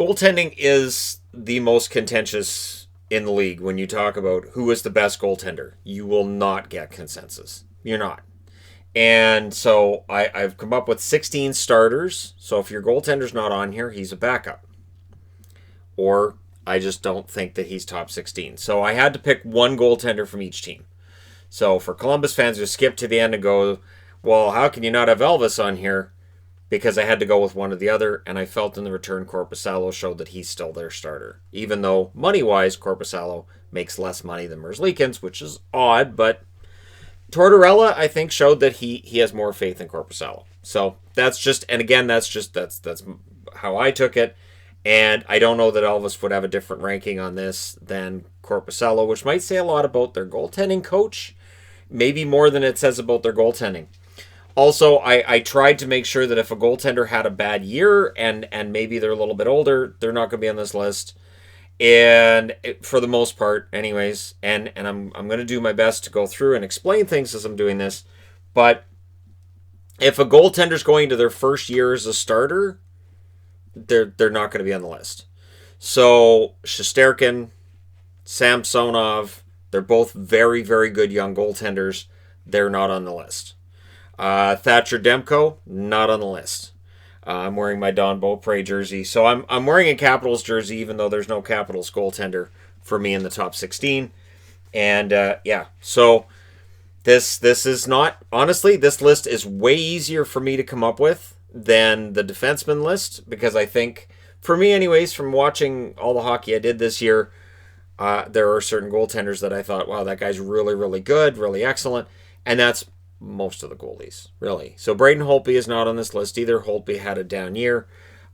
goaltending is the most contentious in the league when you talk about who is the best goaltender. You will not get consensus. You're not. And so I've come up with 16 starters. So if your goaltender's not on here, he's a backup. Or I just don't think that he's top 16. So I had to pick one goaltender from each team. So for Columbus fans who skip to the end and go, well, how can you not have Elvis on here? Because I had to go with one or the other, and I felt in the return Korpisalo showed that he's still their starter. Even though, money-wise, Korpisalo makes less money than Merzlikins, which is odd, but Tortorella, I think, showed that he has more faith in Korpisalo. So that's just, and again, that's how I took it. And I don't know that Elvis would have a different ranking on this than Korpisalo, which might say a lot about their goaltending coach, maybe more than it says about their goaltending. Also, I tried to make sure that if a goaltender had a bad year and maybe they're a little bit older, they're not going to be on this list. And for the most part, anyways, and I'm going to do my best to go through and explain things as I'm doing this. But if a goaltender's going to their first year as a starter, they're not going to be on the list. So Shesterkin, Samsonov, they're both very, very good young goaltenders. They're not on the list. Thatcher Demko, not on the list. I'm wearing my Don Beaupre jersey. So I'm wearing a Capitals jersey, even though there's no Capitals goaltender for me in the top 16. And so this is not, honestly, this list is way easier for me to come up with than the defenseman list, because I think, for me anyways, from watching all the hockey I did this year, there are certain goaltenders that I thought, wow, that guy's really, really good, really excellent. And that's most of the goalies, really. So Braden Holtby is not on this list either. Holtby had a down year.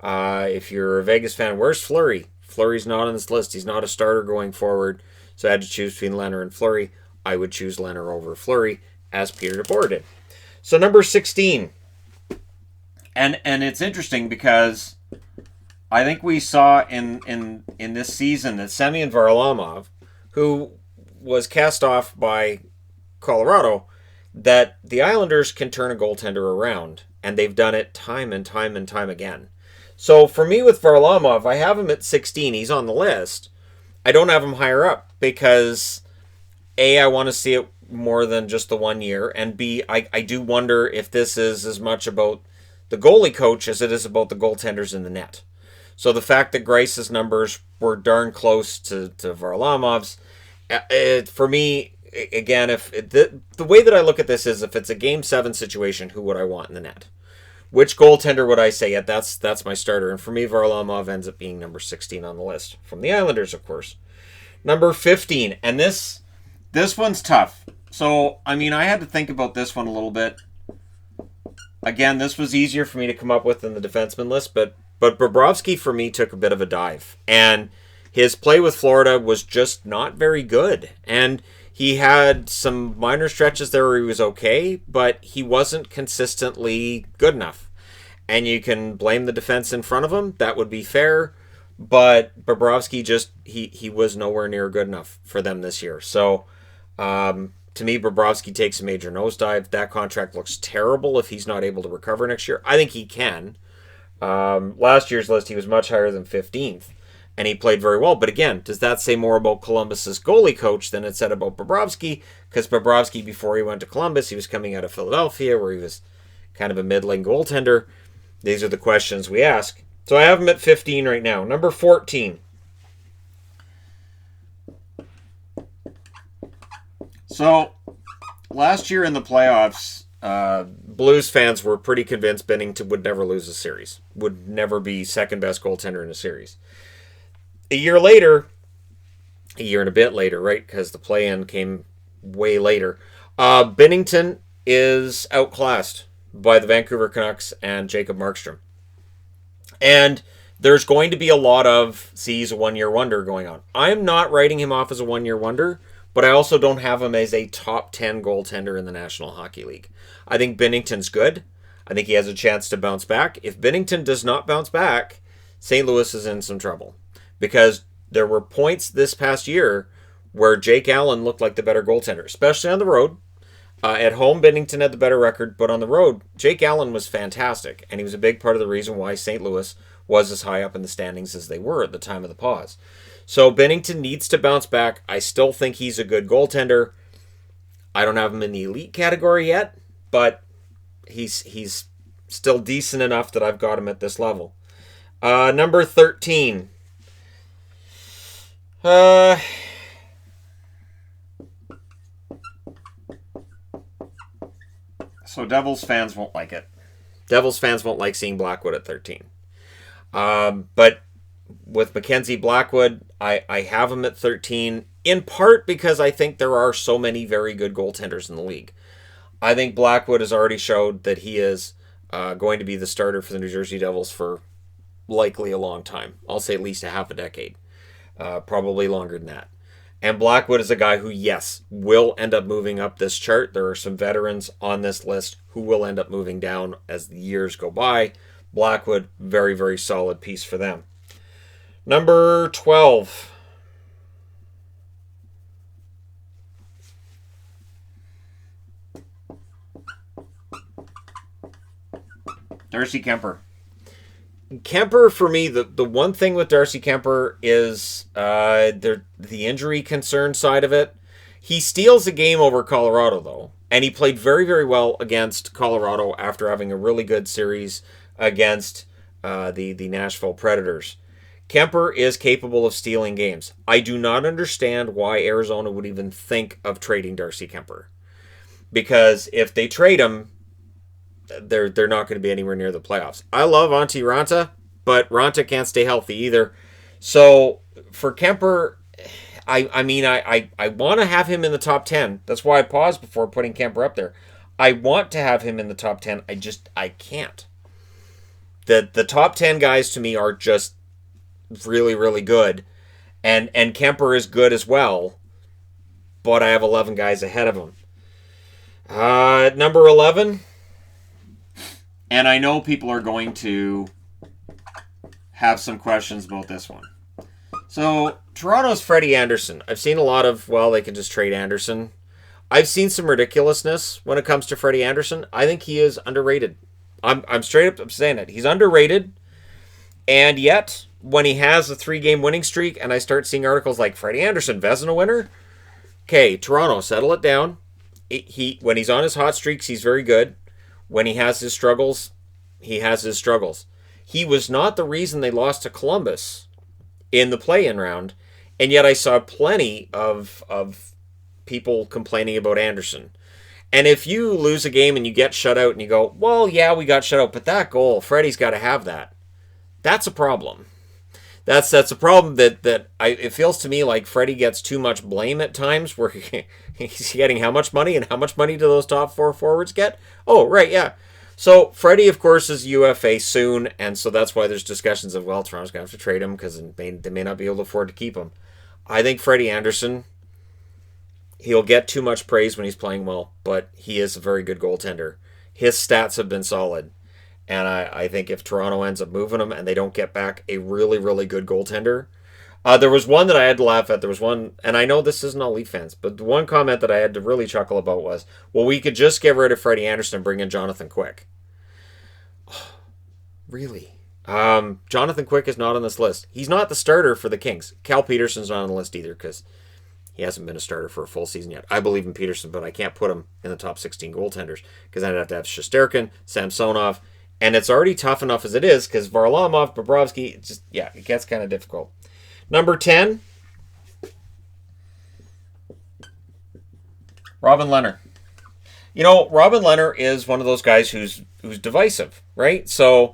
If you're a Vegas fan, where's Fleury? Fleury's not on this list. He's not a starter going forward. So I had to choose between Lehner and Fleury. I would choose Lehner over Fleury, as Peter DeBoer did. So number 16. And it's interesting because I think we saw in this season that Semyon Varlamov, who was cast off by Colorado, that the Islanders can turn a goaltender around, and they've done it time and time and time again. So for me with Varlamov, I have him at 16. He's on the list. I don't have him higher up because A, I want to see it more than just the 1 year, and B, I do wonder if this is as much about the goalie coach as it is about the goaltenders in the net. So the fact that Grace's numbers were darn close to Varlamov's, for me, again, if the way that I look at this is, if it's a Game 7 situation, who would I want in the net? Which goaltender would I say? Yeah, that's my starter. And for me, Varlamov ends up being number 16 on the list. From the Islanders, of course. Number 15. And this one's tough. So, I mean, I had to think about this one a little bit. Again, this was easier for me to come up with than the defenseman list, but Bobrovsky, for me, took a bit of a dive. And his play with Florida was just not very good. And he had some minor stretches there where he was okay, but he wasn't consistently good enough. And you can blame the defense in front of him. That would be fair. But Bobrovsky just, he was nowhere near good enough for them this year. So, to me, Bobrovsky takes a major nosedive. That contract looks terrible if he's not able to recover next year. I think he can. Last year's list, he was much higher than 15th. And he played very well. But again, does that say more about Columbus's goalie coach than it said about Bobrovsky? Because Bobrovsky, before he went to Columbus, he was coming out of Philadelphia, where he was kind of a middling goaltender. These are the questions we ask. So I have him at 15 right now. Number 14. So, last year in the playoffs, Blues fans were pretty convinced Binnington would never lose a series. Would never be second best goaltender in a series. A year and a bit later, right? Because the play-in came way later. Binnington is outclassed by the Vancouver Canucks and Jacob Markstrom. And there's going to be a lot of, see, he's a one-year wonder going on. I'm not writing him off as a one-year wonder, but I also don't have him as a top 10 goaltender in the National Hockey League. I think Binnington's good. I think he has a chance to bounce back. If Binnington does not bounce back, St. Louis is in some trouble. Because there were points this past year where Jake Allen looked like the better goaltender, especially on the road. At home, Binnington had the better record, but on the road, Jake Allen was fantastic, and he was a big part of the reason why St. Louis was as high up in the standings as they were at the time of the pause. So Binnington needs to bounce back. I still think he's a good goaltender. I don't have him in the elite category yet, but he's still decent enough that I've got him at this level. Number 13. So Devils fans won't like it. Devils fans won't like seeing Blackwood at 13. But with Mackenzie, Blackwood, I have him at 13, in part because I think there are so many very good goaltenders in the league. I think Blackwood has already showed that he is going to be the starter for the New Jersey Devils for likely a long time. I'll say at least a half a decade. Probably longer than that. And Blackwood is a guy who, yes, will end up moving up this chart. There are some veterans on this list who will end up moving down as the years go by. Blackwood, very, very solid piece for them. Number 12. Darcy Kuemper. Kuemper, for me, the one thing with Darcy Kuemper is the injury concern side of it. He steals a game over Colorado, though. And he played very, very well against Colorado after having a really good series against the Nashville Predators. Kuemper is capable of stealing games. I do not understand why Arizona would even think of trading Darcy Kuemper. Because if they trade him, they're not going to be anywhere near the playoffs. I love Antti Raanta, but Raanta can't stay healthy either. So for Kuemper, I want to have him in the top 10. That's why I paused before putting Kuemper up there. I want to have him in the top 10. I can't. The top 10 guys to me are just really, really good. And Kuemper is good as well. But I have 11 guys ahead of him. Number 11. And I know people are going to have some questions about this one. So, Toronto's Freddie Andersen. I've seen a lot of, well, they can just trade Andersen. I've seen some ridiculousness when it comes to Freddie Andersen. I think he is underrated. I'm straight up saying it. He's underrated. And yet, when he has a 3-game winning streak, and I start seeing articles like, Freddie Andersen, Vezina winner? Okay, Toronto, settle it down. When he's on his hot streaks, he's very good. When he has his struggles, he has his struggles. He was not the reason they lost to Columbus in the play-in round, and yet I saw plenty of people complaining about Andersen. And if you lose a game and you get shut out and you go, well, yeah, we got shut out, but that goal, Freddie's got to have that. That's a problem. That's a problem that it feels to me like Freddie gets too much blame at times, where he's getting how much money, and how much money do those top 4 forwards get? Oh, right, yeah. So Freddie, of course, is UFA soon, and so that's why there's discussions of, well, Toronto's going to have to trade him because they may not be able to afford to keep him. I think Freddie Andersen, he'll get too much praise when he's playing well, but he is a very good goaltender. His stats have been solid. And I think if Toronto ends up moving him and they don't get back a really, really good goaltender. There was one that I had to laugh at. There was one, and I know this isn't all Leaf fans, but the one comment that I had to really chuckle about was, well, we could just get rid of Freddie Andersen and bring in Jonathan Quick. Oh, really? Jonathan Quick is not on this list. He's not the starter for the Kings. Cal Peterson's not on the list either because he hasn't been a starter for a full season yet. I believe in Peterson, but I can't put him in the top 16 goaltenders because I'd have to have Shesterkin, Samsonov. And it's already tough enough as it is because Varlamov, Bobrovsky, it gets kind of difficult. Number 10, Robin Lehner. You know, Robin Lehner is one of those guys who's divisive, right? So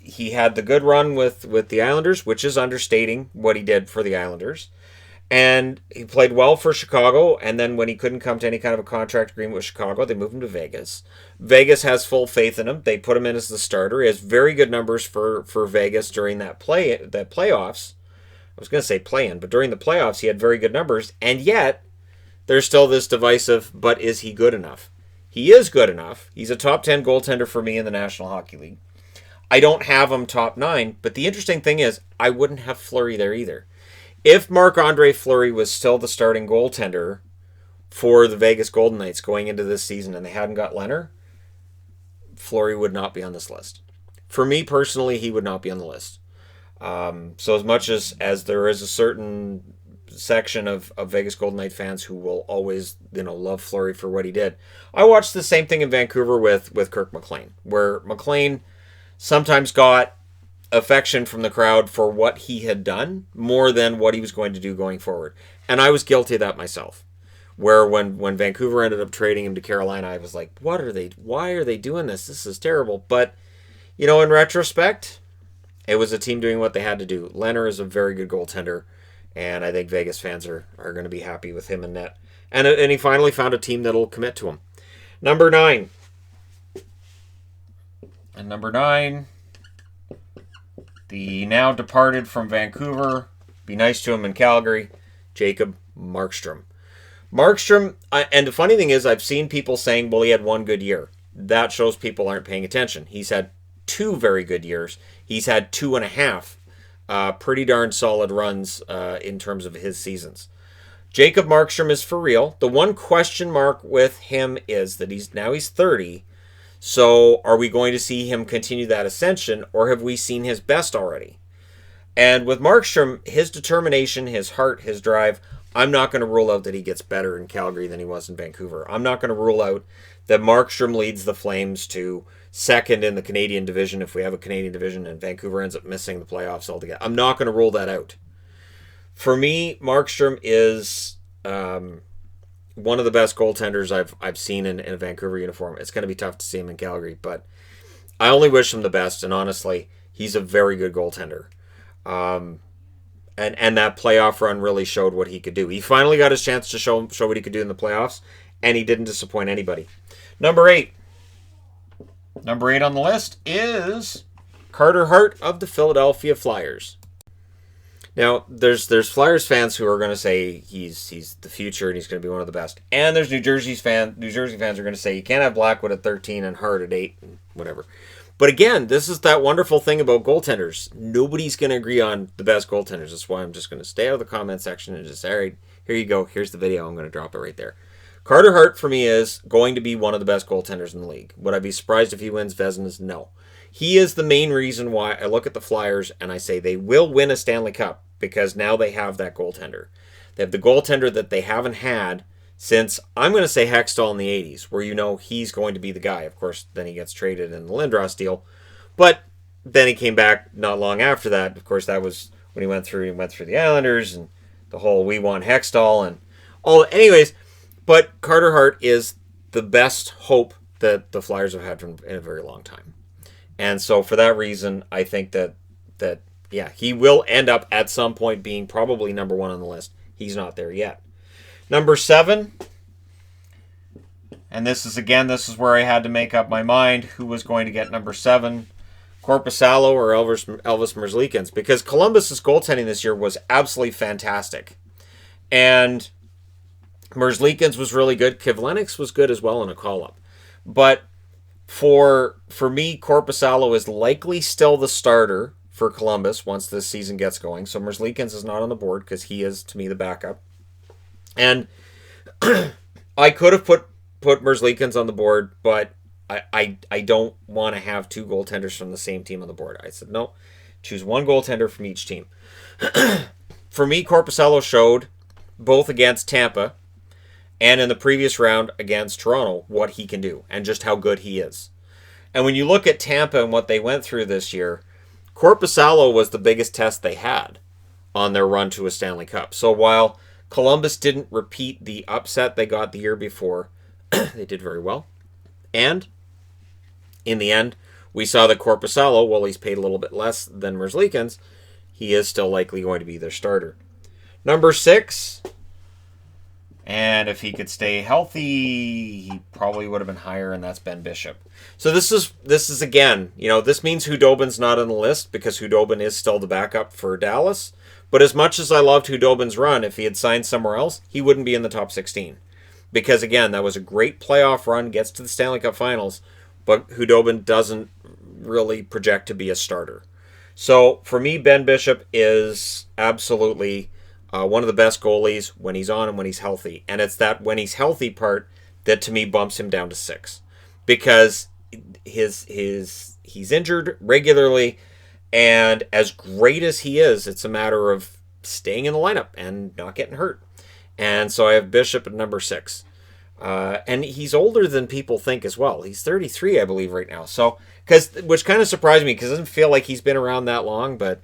he had the good run with the Islanders, which is understating what he did for the Islanders. And he played well for Chicago, and then when he couldn't come to any kind of a contract agreement with Chicago, they moved him to Vegas. Vegas has full faith in him. They put him in as the starter. He has very good numbers for Vegas during that playoffs. I was going to say play-in, but during the playoffs, he had very good numbers, and yet there's still this divisive, but is he good enough? He is good enough. He's a top 10 goaltender for me in the National Hockey League. I don't have him top 9, but the interesting thing is I wouldn't have Fleury there either. If Marc-Andre Fleury was still the starting goaltender for the Vegas Golden Knights going into this season and they hadn't got Lehner, Fleury would not be on this list. For me personally, he would not be on the list. So as much as there is a certain section of Vegas Golden Knight fans who will always, love Fleury for what he did, I watched the same thing in Vancouver with Kirk McLean, where McLean sometimes got affection from the crowd for what he had done more than what he was going to do going forward. And I was guilty of that myself. Where when Vancouver ended up trading him to Carolina, I was like, why are they doing this? This is terrible. But, in retrospect, it was a team doing what they had to do. Lehner is a very good goaltender, and I think Vegas fans are going to be happy with him in net. And he finally found a team that'll commit to him. Number 9. And number 9, the now departed from Vancouver, be nice to him in Calgary, Jacob Markstrom. Markstrom, and the funny thing is, I've seen people saying, well, he had one good year. That shows people aren't paying attention. He's had 2 very good years. He's had 2.5 pretty darn solid runs in terms of his seasons. Jacob Markstrom is for real. The one question mark with him is that he's 30. So are we going to see him continue that ascension, or have we seen his best already? And with Markstrom, his determination, his heart, his drive, I'm not going to rule out that he gets better in Calgary than he was in Vancouver. I'm not going to rule out that Markstrom leads the Flames to second in the Canadian division if we have a Canadian division and Vancouver ends up missing the playoffs altogether. I'm not going to rule that out. For me, Markstrom is one of the best goaltenders I've seen in a Vancouver uniform. It's going to be tough to see him in Calgary, but I only wish him the best, and honestly, he's a very good goaltender. And that playoff run really showed what he could do. He finally got his chance to show what he could do in the playoffs, and he didn't disappoint anybody. Number 8. Number 8 on the list is Carter Hart of the Philadelphia Flyers. Now, there's Flyers fans who are going to say he's the future and he's going to be one of the best. And there's New Jersey fans are going to say you can't have Blackwood at 13 and Hart at 8 and whatever. But again, this is that wonderful thing about goaltenders. Nobody's going to agree on the best goaltenders. That's why I'm just going to stay out of the comment section and just say, all right, here you go. Here's the video. I'm going to drop it right there. Carter Hart, for me, is going to be one of the best goaltenders in the league. Would I be surprised if he wins Vezina? No. He is the main reason why I look at the Flyers and I say they will win a Stanley Cup, because now they have that goaltender. They have the goaltender that they haven't had since, I'm going to say, Hextall in the 80s, where he's going to be the guy. Of course, then he gets traded in the Lindros deal. But then he came back not long after that. Of course, that was when he went through the Islanders and the whole we want Hextall and all. Anyways, but Carter Hart is the best hope that the Flyers have had in a very long time. And so for that reason, I think that he will end up at some point being probably number 1 on the list. He's not there yet. Number 7, and this is where I had to make up my mind who was going to get number 7, Korpisalo or Elvis Merzlikins, because Columbus's goaltending this year was absolutely fantastic. And Merzlikins was really good. Kivlenix was good as well in a call-up. But for me, Korpisalo is likely still the starter for Columbus once this season gets going. So Merzlikins is not on the board because he is, to me, the backup. And I could have put Merzlikins on the board, but I don't want to have 2 goaltenders from the same team on the board. I said, no, choose 1 goaltender from each team. For me, Korpisalo showed, both against Tampa and in the previous round against Toronto, what he can do and just how good he is. And when you look at Tampa and what they went through this year, Korpisalo was the biggest test they had on their run to a Stanley Cup. So while Columbus didn't repeat the upset they got the year before, they did very well. And in the end, we saw that Korpisalo, while he's paid a little bit less than Merzlikins, he is still likely going to be their starter. Number 6, and if he could stay healthy, he probably would have been higher, and that's Ben Bishop. So this is again, this means Hudobin's not on the list because Hudobin is still the backup for Dallas. But as much as I loved Hudobin's run, if he had signed somewhere else, he wouldn't be in the top 16. Because again, that was a great playoff run, gets to the Stanley Cup Finals, but Hudobin doesn't really project to be a starter. So for me, Ben Bishop is absolutely one of the best goalies when he's on and when he's healthy. And it's that when he's healthy part that to me bumps him down to 6. Because his he's injured regularly, and as great as he is, it's a matter of staying in the lineup and not getting hurt. And so I have Bishop at number 6. And he's older than people think as well. He's 33, I believe, right now. So, which kind of surprised me because it doesn't feel like he's been around that long, but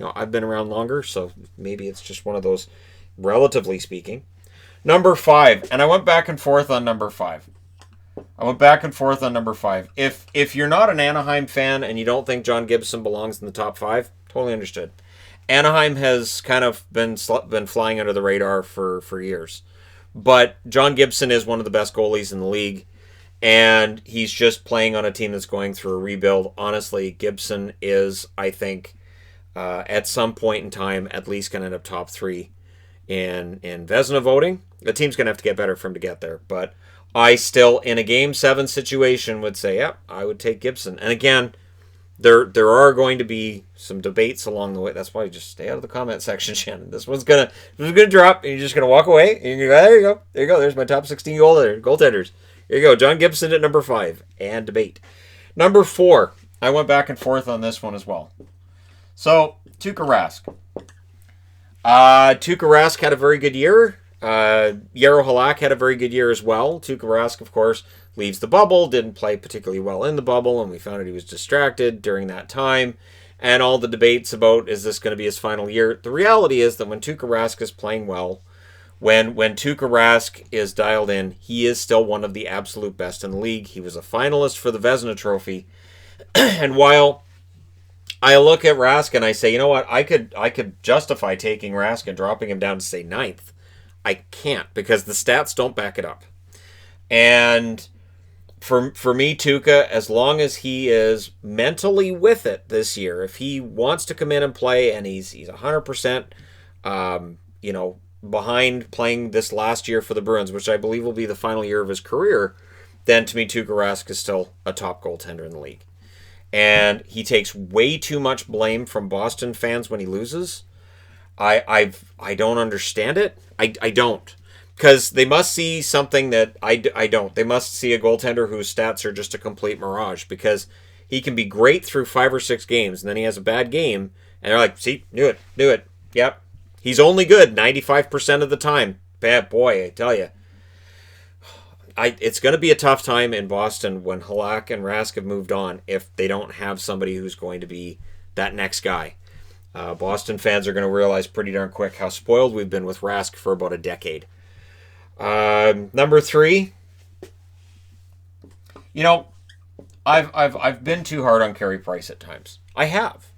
I've been around longer, so maybe it's just one of those, relatively speaking. Number 5, and I went back and forth on number 5. If you're not an Anaheim fan and you don't think John Gibson belongs in the top 5, totally understood. Anaheim has kind of been flying under the radar for years. But John Gibson is one of the best goalies in the league, and he's just playing on a team that's going through a rebuild. Honestly, Gibson is, I think, at some point in time, at least going to end up top 3 in Vezina voting. The team's going to have to get better for him to get there. But I still, in a Game 7 situation, would say, yep, I would take Gibson. And again, there are going to be some debates along the way. That's why you just stay out of the comment section, Shannon. This one's gonna drop, and you're just gonna walk away, and you go, there you go. There's my top 16 goaltenders. Here you go, John Gibson at number 5, and debate. Number 4, I went back and forth on this one as well. So Tuukka Rask. Tuukka Rask had a very good year. Jaro Halak had a very good year as well. Tuukka Rask, of course, leaves the bubble, didn't play particularly well in the bubble, and we found out he was distracted during that time. And all the debates about, is this going to be his final year? The reality is that when Tuukka Rask is playing well, when Tuukka Rask is dialed in, he is still one of the absolute best in the league. He was a finalist for the Vezina Trophy. And while I look at Rask and I say, you know what, I could justify taking Rask and dropping him down to, say, 9th. I can't, because the stats don't back it up. And for me, Tuukka, as long as he is mentally with it this year, if he wants to come in and play and he's 100%, behind playing this last year for the Bruins, which I believe will be the final year of his career, then to me, Tuukka Rask is still a top goaltender in the league. And he takes way too much blame from Boston fans when he loses. I don't understand it. I don't. Because they must see something that I don't. They must see a goaltender whose stats are just a complete mirage. Because he can be great through 5 or 6 games, and then he has a bad game, and they're like, see, knew it. Yep. He's only good 95% of the time. Bad boy, I tell you. It's going to be a tough time in Boston when Halak and Rask have moved on if they don't have somebody who's going to be that next guy. Boston fans are going to realize pretty darn quick how spoiled we've been with Rask for about a decade. Number 3, I've been too hard on Carey Price at times. I have,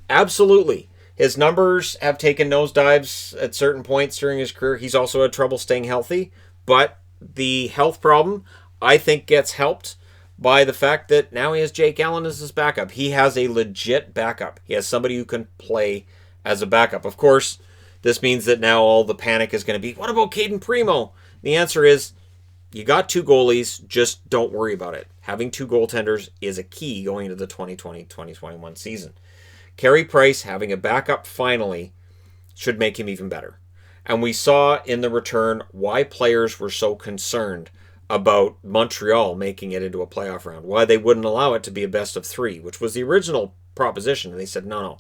absolutely. His numbers have taken nosedives at certain points during his career. He's also had trouble staying healthy, but the health problem, I think, gets helped by the fact that now he has Jake Allen as his backup. He has a legit backup. He has somebody who can play as a backup. Of course, this means that now all the panic is going to be, what about Caden Primo? The answer is, you got 2 goalies, just don't worry about it. Having 2 goaltenders is a key going into the 2020-2021 season. Carey Price having a backup finally should make him even better. And we saw in the return why players were so concerned about Montreal making it into a playoff round, why they wouldn't allow it to be a best of 3, which was the original proposition. And they said, no.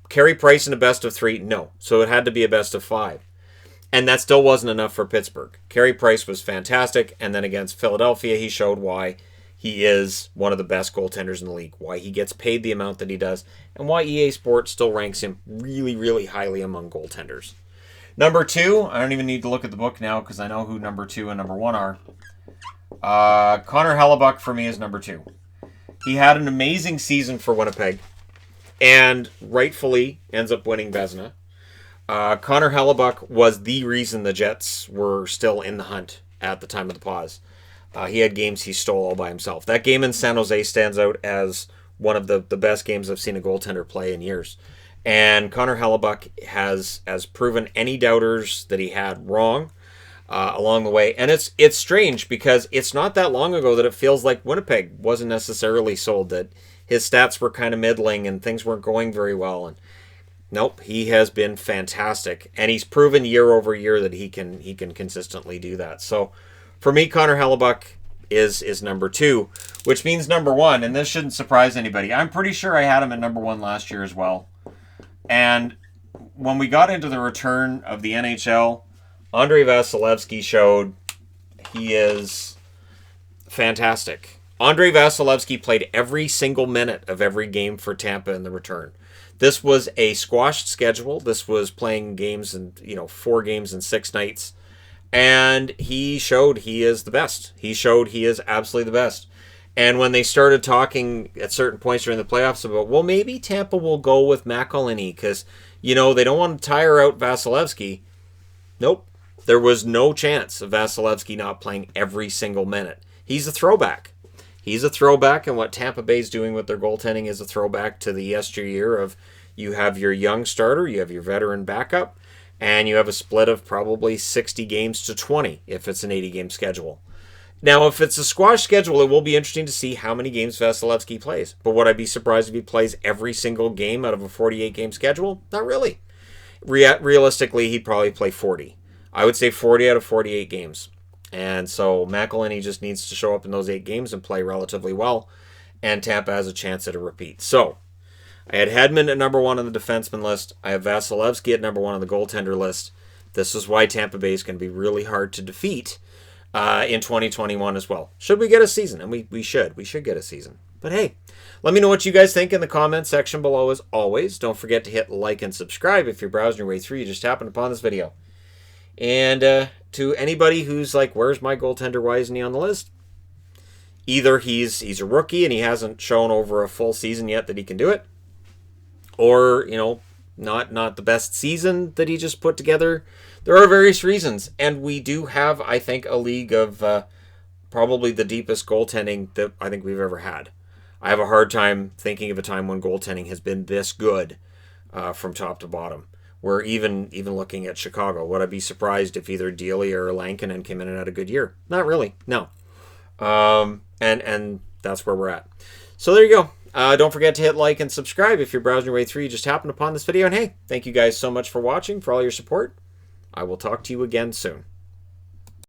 Carey Price in a best of 3, no. So it had to be a best of 5. And that still wasn't enough for Pittsburgh. Carey Price was fantastic, and then against Philadelphia, he showed why he is one of the best goaltenders in the league, why he gets paid the amount that he does, and why EA Sports still ranks him really, really highly among goaltenders. Number 2, I don't even need to look at the book now because I know who number 2 and number 1 are. Connor Hellebuyck for me is number 2. He had an amazing season for Winnipeg and rightfully ends up winning Vezina. Connor Hellebuyck was the reason the Jets were still in the hunt at the time of the pause. He had games he stole all by himself. That game in San Jose stands out as one of the best games I've seen a goaltender play in years. And Connor Hellebuyck has proven any doubters that he had wrong along the way. And it's strange because it's not that long ago that it feels like Winnipeg wasn't necessarily sold, that his stats were kind of middling and things weren't going very well. And nope, he has been fantastic. And he's proven year over year that he can consistently do that. So for me, Connor Hellebuyck is number 2, which means number 1, and this shouldn't surprise anybody. I'm pretty sure I had him at number 1 last year as well. And when we got into the return of the NHL, Andrei Vasilevskiy showed he is fantastic. Andrei Vasilevskiy played every single minute of every game for Tampa in the return. This was a squashed schedule. This was playing games in, 4 games in 6 nights. And he showed he is the best. He showed he is absolutely the best. And when they started talking at certain points during the playoffs about, well, maybe Tampa will go with McElhinney because, they don't want to tire out Vasilevskiy. Nope. There was no chance of Vasilevskiy not playing every single minute. He's a throwback. He's a throwback, and what Tampa Bay's doing with their goaltending is a throwback to the yesteryear of you have your young starter, you have your veteran backup, and you have a split of probably 60 games to 20 if it's an 80-game schedule. Now, if it's a squash schedule, it will be interesting to see how many games Vasilevskiy plays. But would I be surprised if he plays every single game out of a 48-game schedule? Not really. Realistically, he'd probably play 40. I would say 40 out of 48 games. And so McElhinney just needs to show up in those 8 games and play relatively well, and Tampa has a chance at a repeat. So, I had Hedman at number 1 on the defenseman list. I have Vasilevskiy at number 1 on the goaltender list. This is why Tampa Bay is going to be really hard to defeat in 2021 as well. Should we get a season? And we should. We should get a season. But hey, let me know what you guys think in the comments section below as always. Don't forget to hit like and subscribe if you're browsing your way through. You just happened upon this video. And to anybody who's like, where's my goaltender? Why isn't he on the list? Either he's a rookie and he hasn't shown over a full season yet that he can do it. Or, not the best season that he just put together. There are various reasons. And we do have, I think, a league of probably the deepest goaltending that I think we've ever had. I have a hard time thinking of a time when goaltending has been this good from top to bottom. We're even looking at Chicago. Would I be surprised if either Dealey or Lankinen came in and had a good year? Not really, no. And that's where we're at. So there you go. Don't forget to hit like and subscribe if you're browsing your way through. You just happened upon this video. And hey, thank you guys so much for watching, for all your support. I will talk to you again soon.